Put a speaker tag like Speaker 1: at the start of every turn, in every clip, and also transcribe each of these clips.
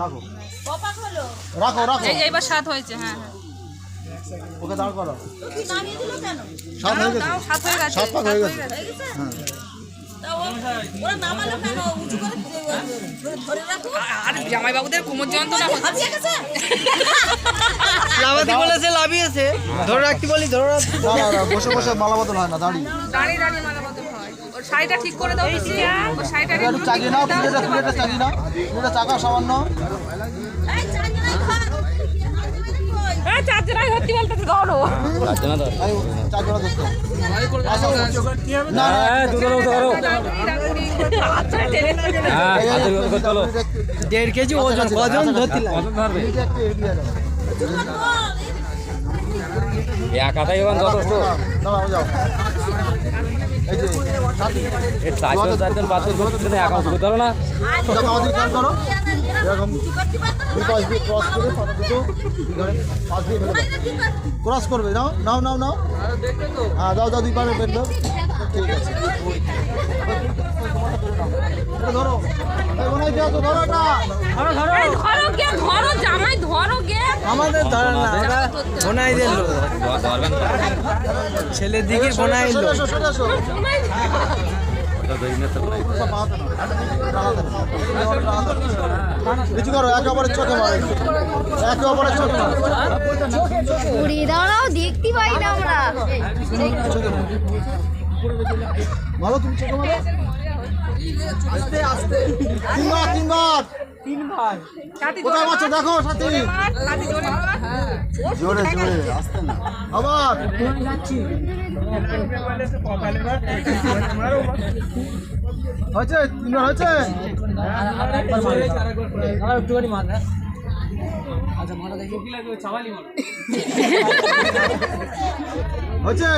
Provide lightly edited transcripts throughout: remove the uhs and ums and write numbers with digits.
Speaker 1: রাখো রাখো রাখো
Speaker 2: এইবার 7 হয়েছে। হ্যাঁ
Speaker 1: ওকে দাঁড় করো।
Speaker 3: নামিয়ে দিল কেন?
Speaker 1: 7 হয়ে গেছে।
Speaker 2: 7 হয়ে গেছে।
Speaker 1: 7 পাক হয়ে গেছে।
Speaker 3: হ্যাঁ। ওরা নামালো কেন? উঁচু করে ধরে রাখো।
Speaker 2: আর জামাই বাবুদের কোমর যন্ত্রণা হচ্ছে।
Speaker 3: হাতিয়ে গেছে?
Speaker 4: লাভাতে বলেছে লাভিয়েছে, ধরে রাখতে বলি ধরে রাখ।
Speaker 1: না না বসে বসে মালা বদল হয় না, দাঁড়িয়ে
Speaker 2: দাঁড়িয়ে দাঁড়িয়ে মালা বদল হয়। ওর শাড়িটা ঠিক করে দাও বেশি। ওর শাড়িটা
Speaker 1: একটু চাগিয়ে নাও, প্লেটটা চাগিয়ে নাও, প্লেটটা চাকা সামান্য।
Speaker 3: এই চাকরি ঘর।
Speaker 2: এই চারজনাই ভর্তি বলতেছে ধরো।
Speaker 1: এই চাকাটা ধরতে না না
Speaker 2: আচ্ছা টেনে
Speaker 4: চলো 1.5 কেজি ওজন কজন ধরতে লাগে?
Speaker 1: এটা একটু এগিয়ে যাও।
Speaker 5: এক হাতাই ওখান যথেষ্ট।
Speaker 1: দাঁড়াও যাও। এই যে সাথী
Speaker 5: এর 4-4 5 করতে না একা শুরু করো না।
Speaker 1: এটা আমাদের খেয়াল করো, এরকম দুই পাশ দিয়ে ক্রস করে পাতা দুটো এখানে পাশ দিয়ে ফেলে দাও। ক্রস করবে, নাও নাও নাও নাও। হ্যাঁ দাও দাও, দুই পাশে ফেললো। ঠিক আছে, এটা ধরো। এই বোনাই দিও তো, ধরো এটা।
Speaker 2: এই ধরো গে, ধরো জামাই ধরো গে।
Speaker 4: আমাদের ধরে না, ওরা বোনাই দিল।
Speaker 5: ধরবেন
Speaker 4: ছেলের দিকে বোনাই দিল।
Speaker 1: সরে এসো, সরে এসো। কিছু করো, একে অপরের চোখে মারো, একে অপরের চোখে মারো।
Speaker 3: উড়িয়ে দাঁড়াও, দেখতে পাই না আমরা।
Speaker 1: চোখে মারো। মারো, তুমি চোখে মারো। আস্তে আস্তে, তিনবার তিনবার। কোথায় মারছো দেখো সাথী। জোরে জোরে, আস্তে না। আবার হয়েছে, তিনবার হয়েছে।
Speaker 4: একটুখানি মার না।
Speaker 1: হয়েছে।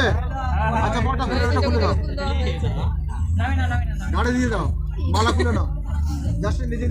Speaker 1: আচ্ছা বড়টা খুলে, ওটা খুলে দাও, গাড়ি দিয়ে দাও, মালা খুলে নাও, জাস্ট নিজে